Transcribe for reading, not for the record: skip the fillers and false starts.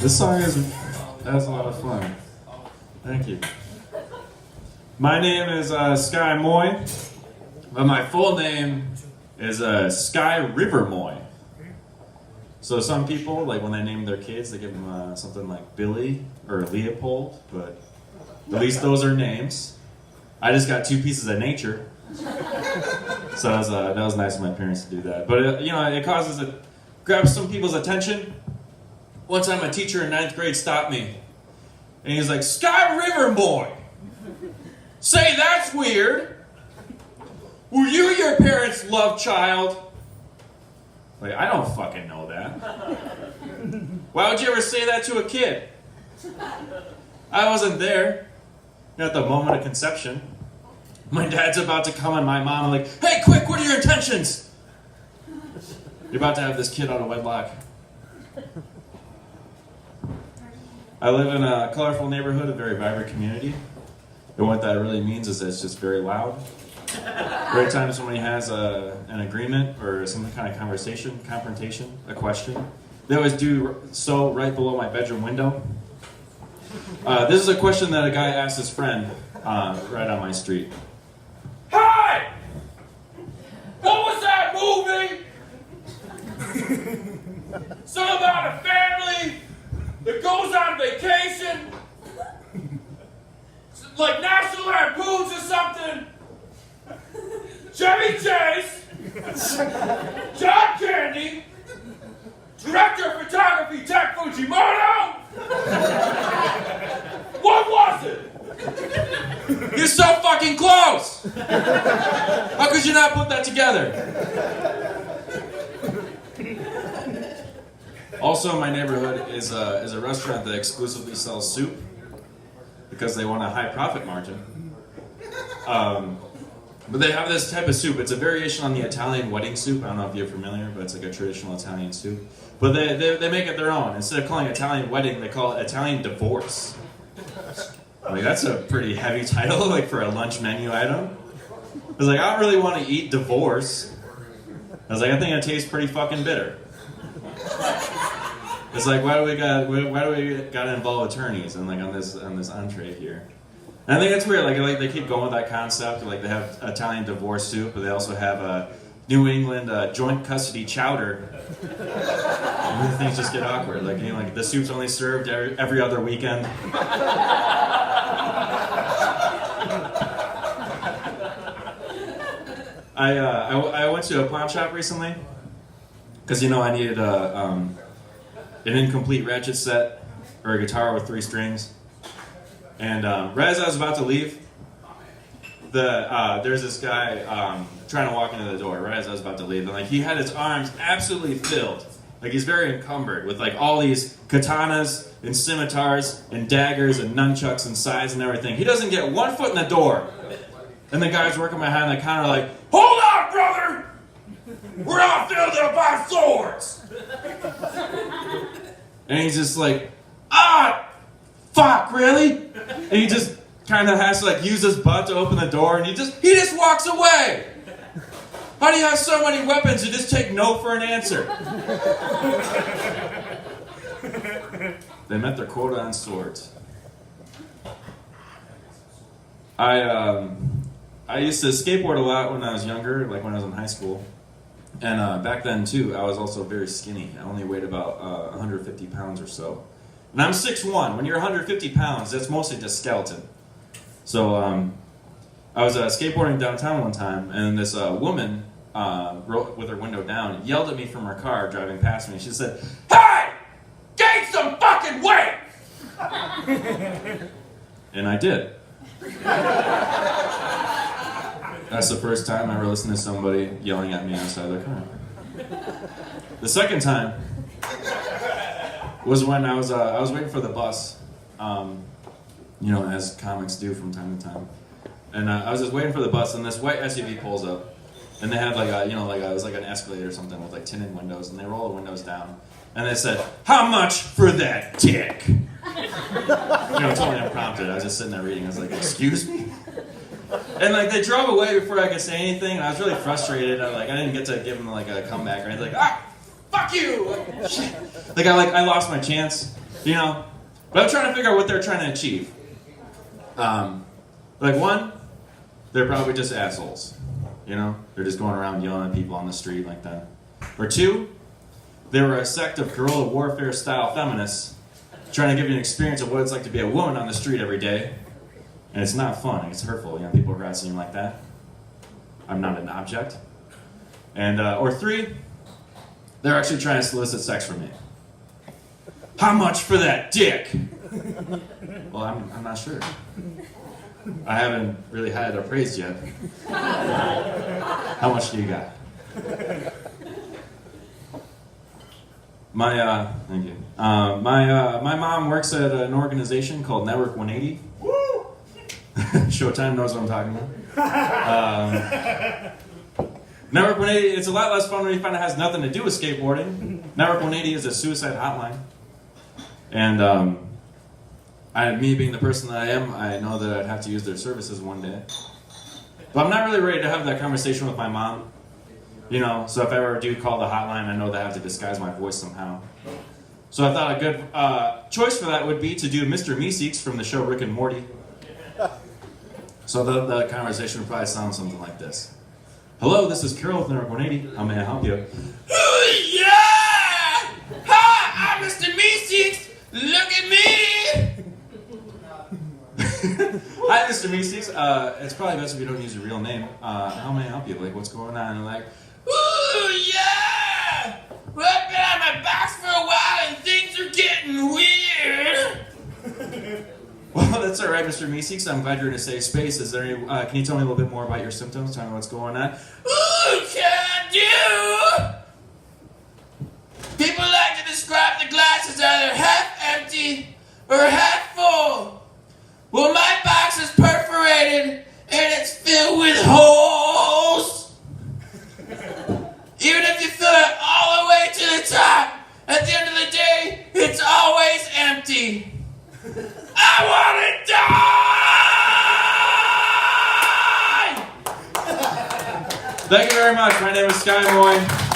This song has a lot of fun. Thank you. My name is Sky Moy, but my full name is Sky River Moy. So some people, like when they name their kids, they give them something like Billy or Leopold, but at least those are names. I just got two pieces of nature. So that was nice of my parents to do that. But it grabs some people's attention. One time a teacher in 9th grade stopped me, and he's like, "Sky River Boy, say that's weird. Were you your parents' love child?" Like, I don't fucking know that. Why would you ever say that to a kid? I wasn't there. At the moment of conception. My dad's about to come and my mom are like, "Hey, quick, what are your intentions?" You're about to have this kid out of wedlock. I live in a colorful neighborhood, a very vibrant community. And what that really means is that it's just very loud. Every time somebody has an agreement or some kind of confrontation, a question, they always do so right below my bedroom window. This is a question that a guy asked his friend right on my street. "Hi! What was that movie? Something about a family that goes on vacation? Like National Lampoons or something? Chevy Chase, John Candy, Director of Photography Tech Fujimoto? What was it? You're so fucking close! How could you not put that together?" Also, my neighborhood is a restaurant that exclusively sells soup because they want a high profit margin. But they have this type of soup. It's a variation on the Italian wedding soup. I don't know if you're familiar, but it's like a traditional Italian soup. But they make it their own. Instead of calling it Italian wedding, they call it Italian divorce. Like, that's a pretty heavy title, like, for a lunch menu item. I was like, I don't really want to eat divorce. I was like, I think it tastes pretty fucking bitter. It's like, why do we gotta involve attorneys and like on this entree here? And I think it's weird. Like they keep going with that concept. Like they have Italian divorce soup, but they also have a New England joint custody chowder. And things just get awkward. Like, you know, like the soup's only served every other weekend. I went to a pawn shop recently because I needed an incomplete ratchet set or a guitar with 3 strings. And right as I was about to leave, there's this guy trying to walk into the door right as I was about to leave, and like he had his arms absolutely filled. Like he's very encumbered with like all these katanas and scimitars and daggers and nunchucks and scythes and everything. He doesn't get 1 foot in the door. And the guys working behind the counter like, "Hold on, brother! We're not filled up by swords!" And he's just like, fuck, really? And he just kind of has to like use his butt to open the door, and he just walks away. How do you have so many weapons and just take no for an answer? They met their quota on swords. I used to skateboard a lot when I was younger, like when I was in high school. And back then, too, I was also very skinny. I only weighed about 150 pounds or so. And I'm 6'1". When you're 150 pounds, that's mostly just skeleton. So I was skateboarding downtown one time, and this woman, with her window down, yelled at me from her car driving past me. She said, "Hey! Gain some fucking weight!" And I did. That's the first time I ever listened to somebody yelling at me outside their car. The second time was when I was waiting for the bus, as comics do from time to time. And I was just waiting for the bus, and this white SUV pulls up, and they had it was like an Escalade or something with like tinted windows, and they roll the windows down, and they said, "How much for that dick?" Totally unprompted. I was just sitting there reading. I was like, "Excuse me?" And like they drove away before I could say anything, and I was really frustrated. I didn't get to give them like a comeback or anything. Like, fuck you! Like I lost my chance. You know? But I'm trying to figure out what they're trying to achieve. Like one, they're probably just assholes. You know? They're just going around yelling at people on the street like that. Or two, they were a sect of guerrilla warfare style feminists trying to give you an experience of what it's like to be a woman on the street every day. And it's not fun, it's hurtful, you know, people harassing you like that. I'm not an object. And, or three, they're actually trying to solicit sex from me. How much for that dick? Well, I'm not sure. I haven't really had it appraised yet. How much do you got? Thank you. My mom works at an organization called Network 180. Woo! Showtime knows what I'm talking about. Network 180, it's a lot less fun when you find it has nothing to do with skateboarding. Network 180 is a suicide hotline. And me being the person that I am, I know that I'd have to use their services one day. But I'm not really ready to have that conversation with my mom. You know, so if I ever do call the hotline, I know that I have to disguise my voice somehow. So I thought a good choice for that would be to do Mr. Meeseeks from the show Rick and Morty. So the conversation would probably sound something like this. Hello, this is Carol with Network 180. How may I help you? Oh, yeah! Hi, I'm Mr. Meeseeks. Look at me! Hi, Mr. Meeseeks. It's probably best if you don't use your real name. How may I help you? Like, what's going on? And like, Ooh, yeah! Well, I've been on my box for a while and things are getting weird. well, that's all right, Mr. Meeseeks. I'm glad you're in a safe space. Is there any? Can you tell me a little bit more about your symptoms? Tell me what's going on. Ooh, can do! People like to describe the glass as either half empty or half full. Well, my box is perforated and it's filled with holes. Even if you fill it all the way to the top, at the end of the day, it's always empty. I want to die! Thank you very much. My name is Sky Moy.